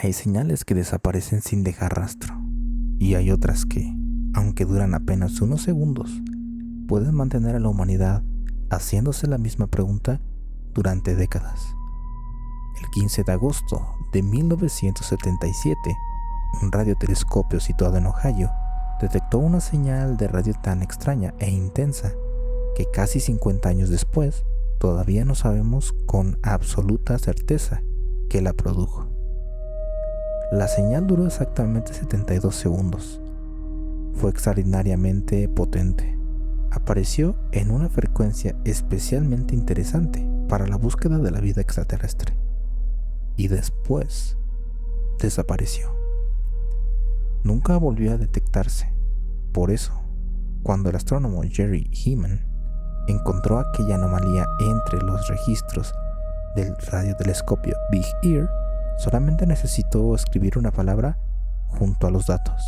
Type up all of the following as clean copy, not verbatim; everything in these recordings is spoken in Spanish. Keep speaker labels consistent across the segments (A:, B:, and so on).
A: Hay señales que desaparecen sin dejar rastro, y hay otras que, aunque duran apenas unos segundos, pueden mantener a la humanidad haciéndose la misma pregunta durante décadas. El 15 de agosto de 1977, un radiotelescopio situado en Ohio detectó una señal de radio tan extraña e intensa que casi 50 años después todavía no sabemos con absoluta certeza qué la produjo. La señal duró exactamente 72 segundos. Fue extraordinariamente potente. Apareció en una frecuencia especialmente interesante para la búsqueda de la vida extraterrestre. Y después desapareció. Nunca volvió a detectarse. Por eso, cuando el astrónomo Jerry Heeman encontró aquella anomalía entre los registros del radiotelescopio Big Ear, solamente necesitó escribir una palabra junto a los datos: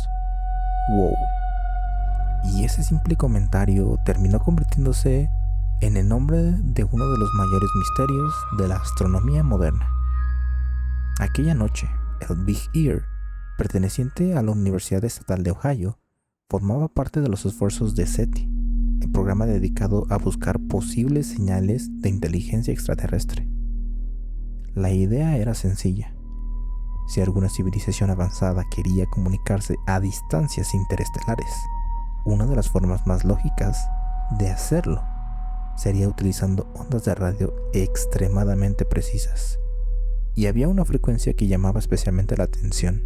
A: wow. Y ese simple comentario terminó convirtiéndose en el nombre de uno de los mayores misterios de la astronomía moderna. Aquella noche, el Big Ear, perteneciente a la Universidad Estatal de Ohio, formaba parte de los esfuerzos de SETI, el programa dedicado a buscar posibles señales de inteligencia extraterrestre. La idea era sencilla. Si alguna civilización avanzada quería comunicarse a distancias interestelares, una de las formas más lógicas de hacerlo sería utilizando ondas de radio extremadamente precisas. Y había una frecuencia que llamaba especialmente la atención: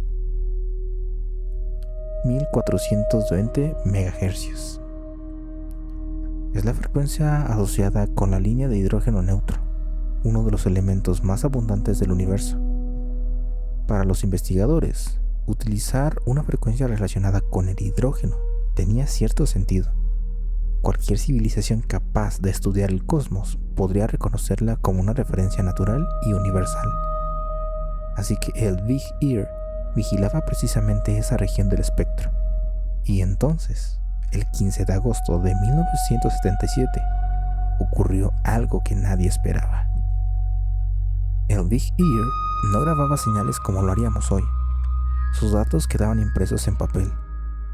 A: 1420 MHz. Es la frecuencia asociada con la línea de hidrógeno neutro, uno de los elementos más abundantes del universo. Para los investigadores, utilizar una frecuencia relacionada con el hidrógeno tenía cierto sentido. Cualquier civilización capaz de estudiar el cosmos podría reconocerla como una referencia natural y universal. Así que el Big Ear vigilaba precisamente esa región del espectro. Y entonces, el 15 de agosto de 1977, ocurrió algo que nadie esperaba. El Big Ear no grababa señales como lo haríamos hoy. Sus datos quedaban impresos en papel,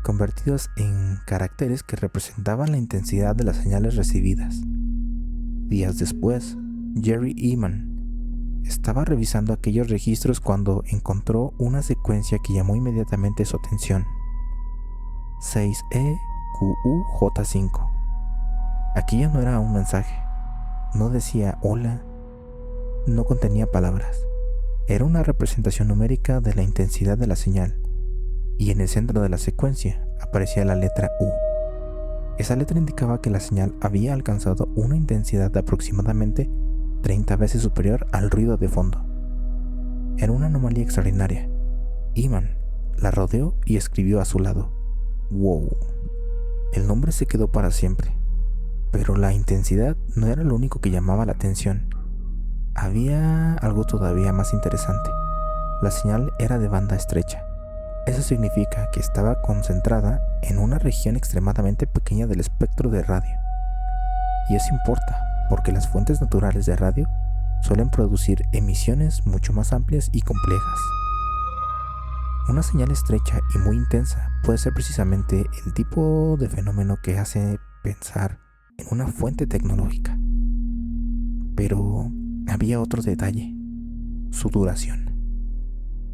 A: convertidos en caracteres que representaban la intensidad de las señales recibidas. Días después, Jerry Heeman estaba revisando aquellos registros cuando encontró una secuencia que llamó inmediatamente su atención: 6EQUJ5. Aquello no era un mensaje, no decía hola, no contenía palabras. Era una representación numérica de la intensidad de la señal, y en el centro de la secuencia aparecía la letra U. Esa letra indicaba que la señal había alcanzado una intensidad de aproximadamente 30 veces superior al ruido de fondo. Era una anomalía extraordinaria. Heeman la rodeó y escribió a su lado: wow. El nombre se quedó para siempre, pero la intensidad no era lo único que llamaba la atención. Había algo todavía más interesante. La señal era de banda estrecha. Eso significa que estaba concentrada en una región extremadamente pequeña del espectro de radio. Y eso importa, porque las fuentes naturales de radio suelen producir emisiones mucho más amplias y complejas. Una señal estrecha y muy intensa puede ser precisamente el tipo de fenómeno que hace pensar en una fuente tecnológica. Pero había otro detalle: su duración.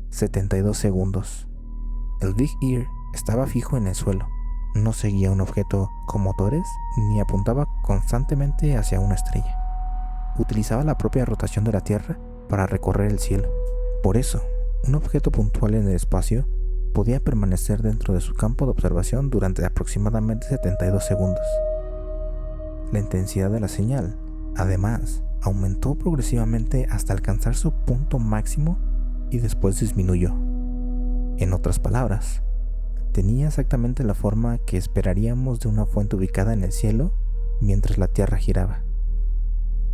A: 72 segundos. El Big Ear estaba fijo en el suelo. No seguía un objeto con motores ni apuntaba constantemente hacia una estrella. Utilizaba la propia rotación de la Tierra para recorrer el cielo. Por eso, un objeto puntual en el espacio podía permanecer dentro de su campo de observación durante aproximadamente 72 segundos. La intensidad de la señal, además, aumentó progresivamente hasta alcanzar su punto máximo y después disminuyó. En otras palabras, tenía exactamente la forma que esperaríamos de una fuente ubicada en el cielo mientras la Tierra giraba.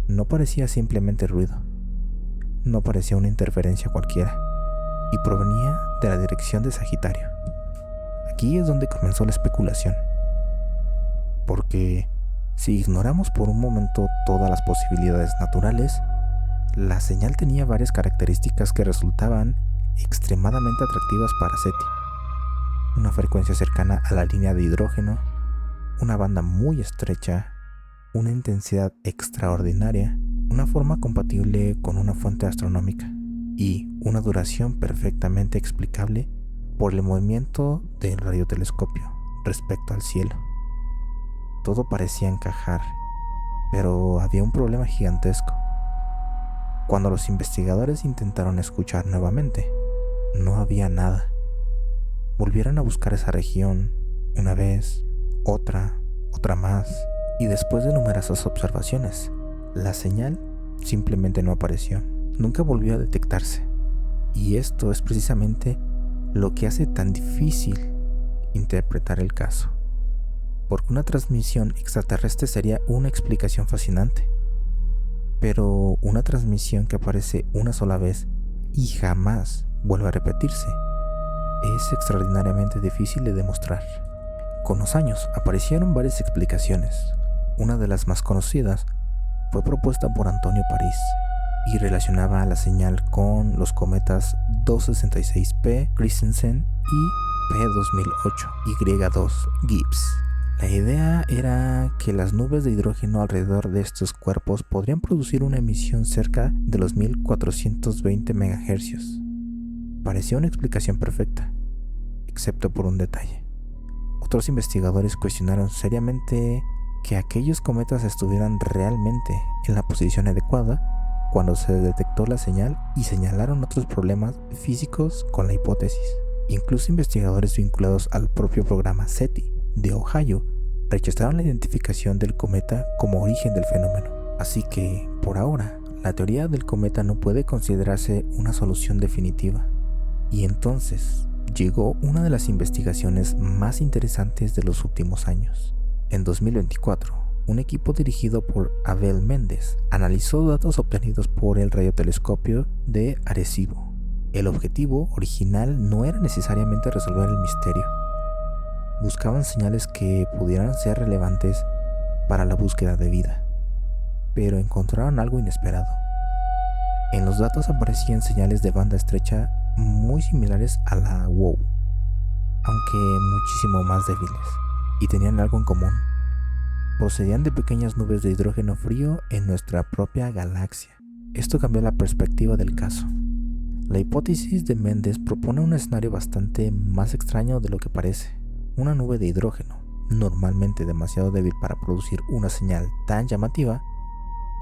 A: No parecía simplemente ruido, no parecía una interferencia cualquiera, y provenía de la dirección de Sagitario. Aquí es donde comenzó la especulación, porque si ignoramos por un momento todas las posibilidades naturales, la señal tenía varias características que resultaban extremadamente atractivas para SETI. Una frecuencia cercana a la línea de hidrógeno, una banda muy estrecha, una intensidad extraordinaria, una forma compatible con una fuente astronómica y una duración perfectamente explicable por el movimiento del radiotelescopio respecto al cielo. Todo parecía encajar, pero había un problema gigantesco. Cuando los investigadores intentaron escuchar nuevamente, no había nada. Volvieron a buscar esa región una vez, otra más, y después de numerosas observaciones, la señal simplemente no apareció. Nunca volvió a detectarse. Y esto es precisamente lo que hace tan difícil interpretar el caso. Porque una transmisión extraterrestre sería una explicación fascinante. Pero una transmisión que aparece una sola vez y jamás vuelve a repetirse es extraordinariamente difícil de demostrar. Con los años aparecieron varias explicaciones. Una de las más conocidas fue propuesta por Antonio París y relacionaba a la señal con los cometas 266P Christensen y P2008 Y2 Gibbs. La idea era que las nubes de hidrógeno alrededor de estos cuerpos podrían producir una emisión cerca de los 1420 MHz. Parecía una explicación perfecta, excepto por un detalle. Otros investigadores cuestionaron seriamente que aquellos cometas estuvieran realmente en la posición adecuada cuando se detectó la señal y señalaron otros problemas físicos con la hipótesis. Incluso investigadores vinculados al propio programa SETI de Ohio rechazaron la identificación del cometa como origen del fenómeno. Así que, por ahora, la teoría del cometa no puede considerarse una solución definitiva. Y entonces llegó una de las investigaciones más interesantes de los últimos años. En 2024, un equipo dirigido por Abel Méndez analizó datos obtenidos por el radiotelescopio de Arecibo. El objetivo original no era necesariamente resolver el misterio. Buscaban señales que pudieran ser relevantes para la búsqueda de vida, pero encontraron algo inesperado. En los datos aparecían señales de banda estrecha muy similares a la WOW, aunque muchísimo más débiles, y tenían algo en común. Procedían de pequeñas nubes de hidrógeno frío en nuestra propia galaxia. Esto cambió la perspectiva del caso. La hipótesis de Méndez propone un escenario bastante más extraño de lo que parece. Una nube de hidrógeno, normalmente demasiado débil para producir una señal tan llamativa,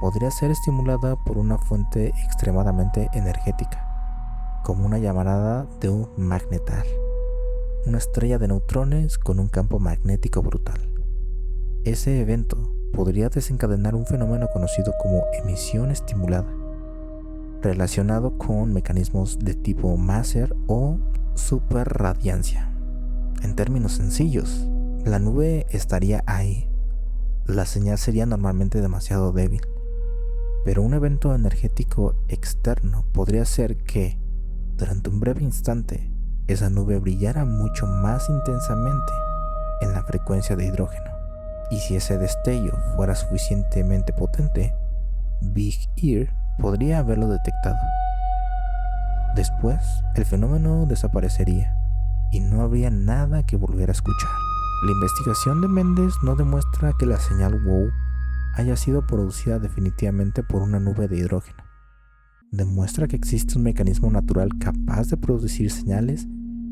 A: podría ser estimulada por una fuente extremadamente energética, como una llamarada de un magnetar, una estrella de neutrones con un campo magnético brutal. Ese evento podría desencadenar un fenómeno conocido como emisión estimulada, relacionado con mecanismos de tipo Maser o superradiancia. En términos sencillos, la nube estaría ahí. La señal sería normalmente demasiado débil, pero un evento energético externo podría hacer que, durante un breve instante, esa nube brillara mucho más intensamente en la frecuencia de hidrógeno. Y si ese destello fuera suficientemente potente, Big Ear podría haberlo detectado. Después, el fenómeno desaparecería y no habría nada que volver a escuchar. La investigación de Méndez no demuestra que la señal WOW haya sido producida definitivamente por una nube de hidrógeno. Demuestra que existe un mecanismo natural capaz de producir señales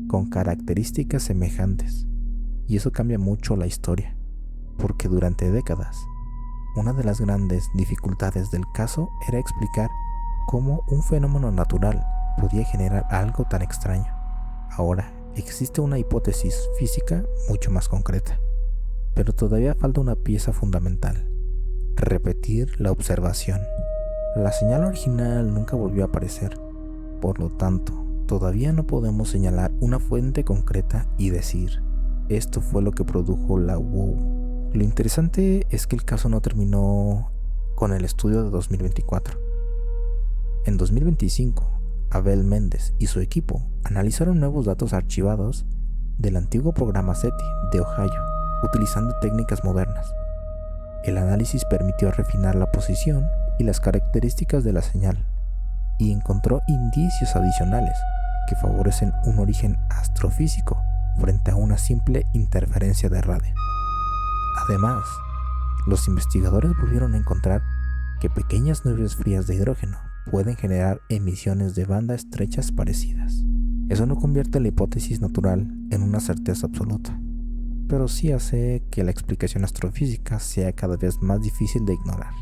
A: con características semejantes. Y eso cambia mucho la historia, porque durante décadas, una de las grandes dificultades del caso era explicar cómo un fenómeno natural podía generar algo tan extraño. Ahora, existe una hipótesis física mucho más concreta, pero todavía falta una pieza fundamental: repetir la observación. La señal original nunca volvió a aparecer, por lo tanto, todavía no podemos señalar una fuente concreta y decir, esto fue lo que produjo la WOW. Lo interesante es que el caso no terminó con el estudio de 2024. En 2025, Abel Méndez y su equipo analizaron nuevos datos archivados del antiguo programa SETI de Ohio, utilizando técnicas modernas. El análisis permitió refinar la posición y las características de la señal, y encontró indicios adicionales que favorecen un origen astrofísico frente a una simple interferencia de radio. Además, los investigadores volvieron a encontrar que pequeñas nubes frías de hidrógeno pueden generar emisiones de banda estrechas parecidas. Eso no convierte la hipótesis natural en una certeza absoluta, pero sí hace que la explicación astrofísica sea cada vez más difícil de ignorar.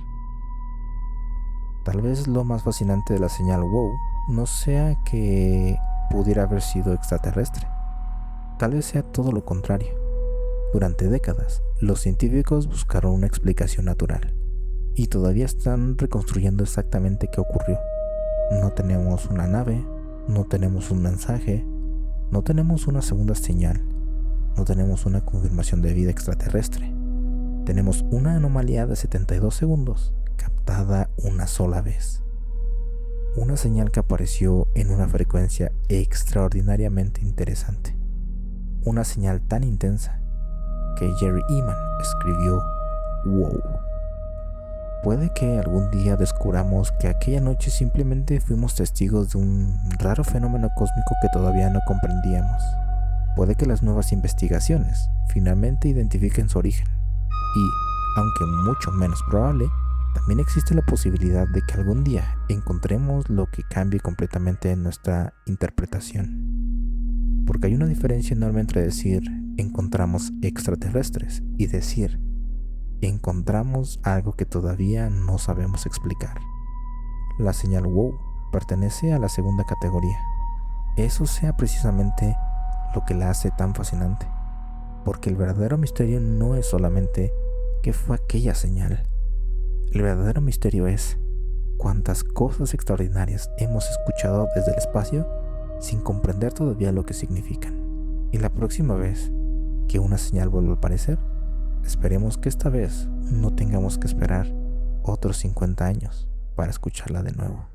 A: Tal vez lo más fascinante de la señal WOW no sea que pudiera haber sido extraterrestre. Tal vez sea todo lo contrario. Durante décadas, los científicos buscaron una explicación natural y todavía están reconstruyendo exactamente qué ocurrió. No tenemos una nave, no tenemos un mensaje, no tenemos una segunda señal, no tenemos una confirmación de vida extraterrestre. Tenemos una anomalía de 72 segundos captada una sola vez. Una señal que apareció en una frecuencia extraordinariamente interesante. Una señal tan intensa que Jerry Eman escribió "Wow". Puede que algún día descubramos que aquella noche simplemente fuimos testigos de un raro fenómeno cósmico que todavía no comprendíamos. Puede que las nuevas investigaciones finalmente identifiquen su origen. Y, aunque mucho menos probable, también existe la posibilidad de que algún día encontremos lo que cambie completamente nuestra interpretación. Porque hay una diferencia enorme entre decir encontramos extraterrestres y decir encontramos algo que todavía no sabemos explicar. La señal WOW pertenece a la segunda categoría. Eso sea precisamente lo que la hace tan fascinante, porque el verdadero misterio no es solamente qué fue aquella señal. El verdadero misterio es cuántas cosas extraordinarias hemos escuchado desde el espacio sin comprender todavía lo que significan. Y la próxima vez que una señal vuelva a aparecer, esperemos que esta vez no tengamos que esperar otros 50 años para escucharla de nuevo.